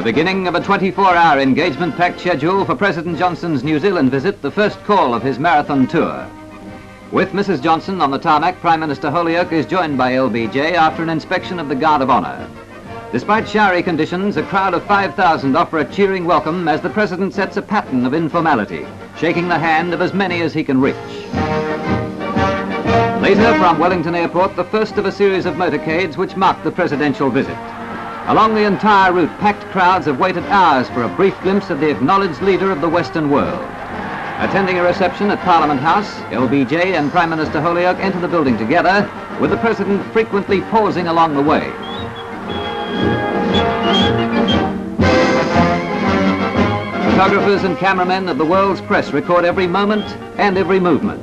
beginning of a 24-hour engagement-packed schedule for President Johnson's New Zealand visit, the first call of his marathon tour. With Mrs. Johnson on the tarmac, Prime Minister HOLYOAKE is joined by LBJ after an inspection of the Guard of Honour. Despite showery conditions, a crowd of 5,000 offer a cheering welcome as the President sets a pattern of informality, shaking the hand of as many as he can reach. Later, from Wellington Airport, the first of a series of motorcades which marked the presidential visit. Along the entire route, packed crowds have waited hours for a brief glimpse of the acknowledged leader of the Western world. Attending a reception at Parliament House, LBJ and Prime Minister HOLYOAKE enter the building together, with the President frequently pausing along the way. Photographers and cameramen of the world's press record every moment and every movement.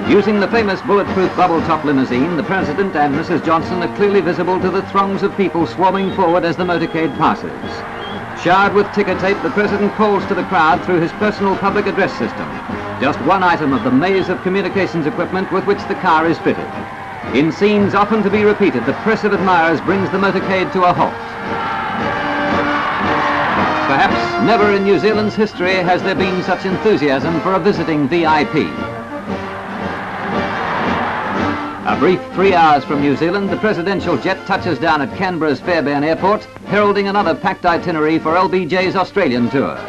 Using the famous bulletproof bubble-top limousine, the President and Mrs. Johnson are clearly visible to the throngs of people swarming forward as the motorcade passes. Showered with ticker tape, the President calls to the crowd through his personal public address system, just one item of the maze of communications equipment with which the car is fitted. In scenes often to be repeated, the press of admirers brings the motorcade to a halt. Perhaps never in New Zealand's history has there been such enthusiasm for a visiting VIP. A brief 3 hours from New Zealand, the presidential jet touches down at Canberra's Fairburn Airport, heralding another packed itinerary for LBJ's Australian tour.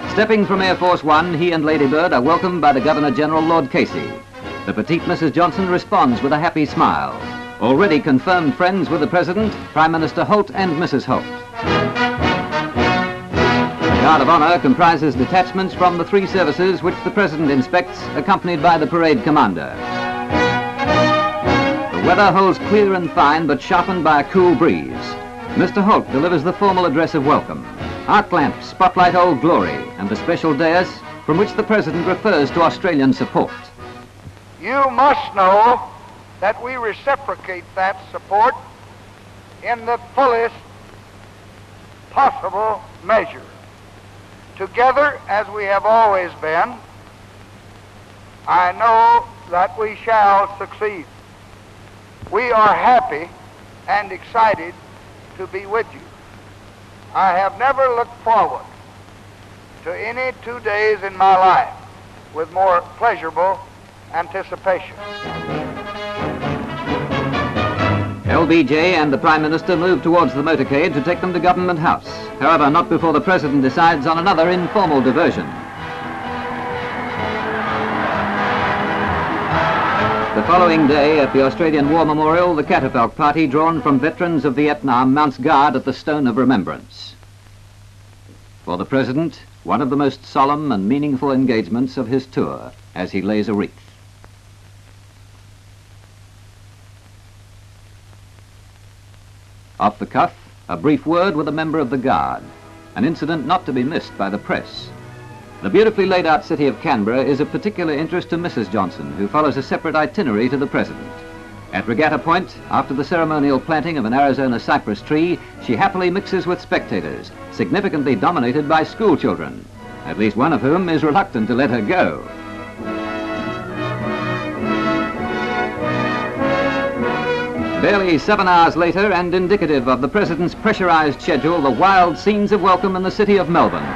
Stepping from Air Force One, he and Ladybird are welcomed by the Governor-General Lord Casey. The petite Mrs. Johnson responds with a happy smile. Already confirmed friends with the President, Prime Minister Holt and Mrs. Holt. The Guard of Honour comprises detachments from the three services which the President inspects, accompanied by the parade commander. The weather holds clear and fine, but sharpened by a cool breeze. Mr. Holt delivers the formal address of welcome. Arc lamps spotlight Old Glory and the special dais from which the President refers to Australian support. You must know that we reciprocate that support in the fullest possible measure. Together, as we have always been, I know that we shall succeed. We are happy and excited to be with you. I have never looked forward to any 2 days in my life with more pleasurable anticipation. LBJ and the Prime Minister move towards the motorcade to take them to Government House. However, not before the President decides on another informal diversion. The following day, at the Australian War Memorial, the catafalque party, drawn from veterans of Vietnam, mounts guard at the Stone of Remembrance. For the President, one of the most solemn and meaningful engagements of his tour, as he lays a wreath. Off the cuff, a brief word with a member of the Guard, an incident not to be missed by the press. The beautifully laid out city of Canberra is of particular interest to Mrs. Johnson, who follows a separate itinerary to the President. At Regatta Point, after the ceremonial planting of an Arizona Cyprus tree, she happily mixes with spectators, significantly dominated by school children, at least one of whom is reluctant to let her go. Barely 7 hours later, and indicative of the President's pressurized schedule, the wild scenes of welcome in the city of Melbourne.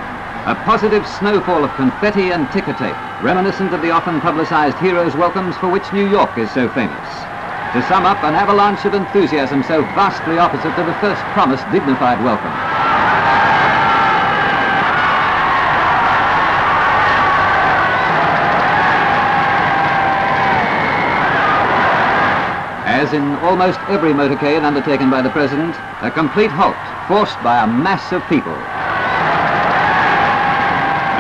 A positive snowfall of confetti and ticker tape, reminiscent of the often publicized heroes' welcomes for which New York is so famous. To sum up, an avalanche of enthusiasm so vastly opposite to the first promised dignified welcome. As in almost every motorcade undertaken by the President, a complete halt forced by a mass of people.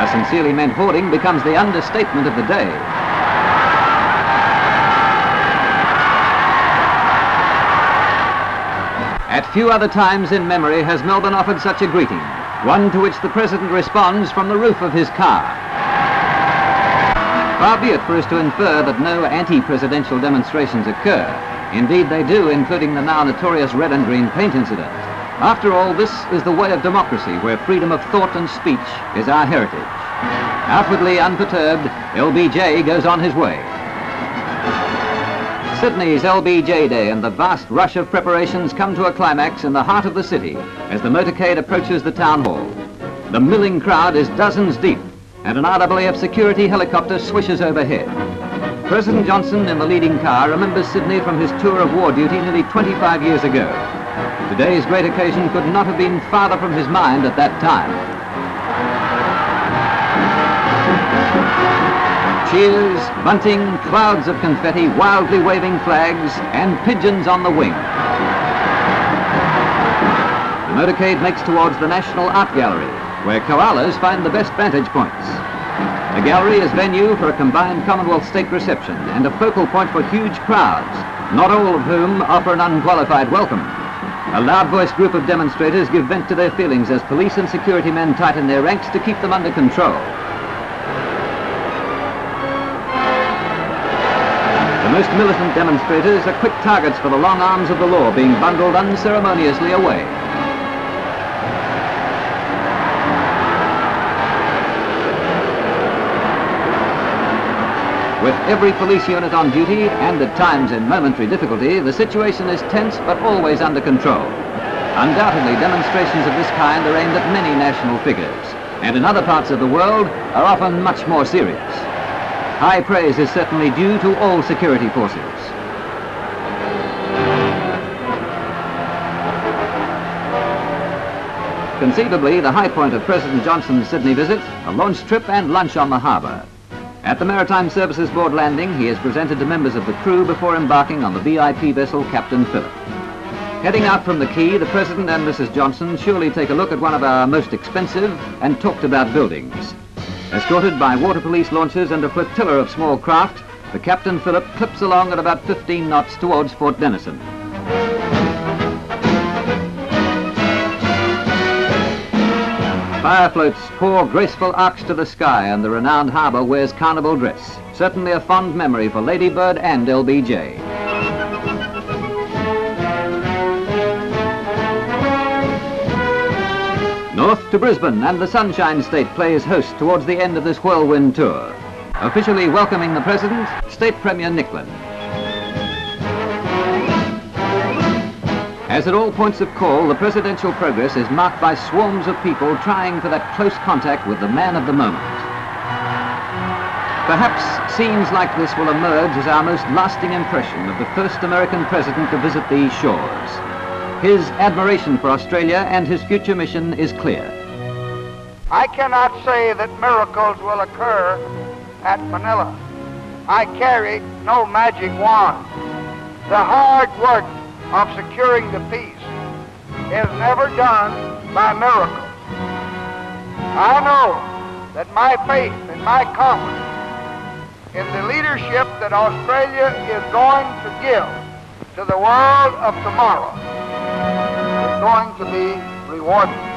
A sincerely meant hoarding becomes the understatement of the day. At few other times in memory has Melbourne offered such a greeting, one to which the President responds from the roof of his car. Far be it for us to infer that no anti-presidential demonstrations occur. Indeed they do, including the now notorious red and green paint incident. After all, this is the way of democracy, where freedom of thought and speech is our heritage. Outwardly unperturbed, LBJ goes on his way. Sydney's LBJ Day and the vast rush of preparations come to a climax in the heart of the city as the motorcade approaches the town hall. The milling crowd is dozens deep and an R.A.A.F security helicopter swishes overhead. President Johnson in the leading car remembers Sydney from his tour of war duty nearly 25 years ago. Today's great occasion could not have been farther from his mind at that time. Cheers, bunting, clouds of confetti, wildly waving flags, and pigeons on the wing. The motorcade makes towards the National Art Gallery, where koalas find the best vantage points. The gallery is venue for a combined Commonwealth State reception and a focal point for huge crowds, not all of whom offer an unqualified welcome. A loud-voiced group of demonstrators give vent to their feelings as police and security men tighten their ranks to keep them under control. The most militant demonstrators are quick targets for the long arms of the law being bundled unceremoniously away. With every police unit on duty, and at times in momentary difficulty, the situation is tense but always under control. Undoubtedly, demonstrations of this kind are aimed at many national figures, and in other parts of the world are often much more serious. High praise is certainly due to all security forces. Conceivably, the high point of President Johnson's Sydney visit, a launch trip and lunch on the harbour. At the Maritime Services Board landing, he is presented to members of the crew before embarking on the VIP vessel Captain Phillip. Heading out from the quay, the President and Mrs. Johnson surely take a look at one of our most expensive and talked about buildings. Escorted by water police launches and a flotilla of small craft, the Captain Phillip clips along at about 15 knots towards Fort Denison. Firefloats pour graceful arcs to the sky and the renowned harbour wears carnival dress. Certainly a fond memory for Ladybird and LBJ. North to Brisbane and the Sunshine State plays host towards the end of this whirlwind tour. Officially welcoming the President, State Premier NICKLIN. As at all points of call, the presidential progress is marked by swarms of people trying for that close contact with the man of the moment. Perhaps scenes like this will emerge as our most lasting impression of the first American president to visit these shores. His admiration for Australia and his future mission is clear. I cannot say that miracles will occur at Manila. I carry no magic wand. The hard work of securing the peace is never done by miracles. I know that my faith and my confidence in the leadership that Australia is going to give to the world of tomorrow is going to be rewarding.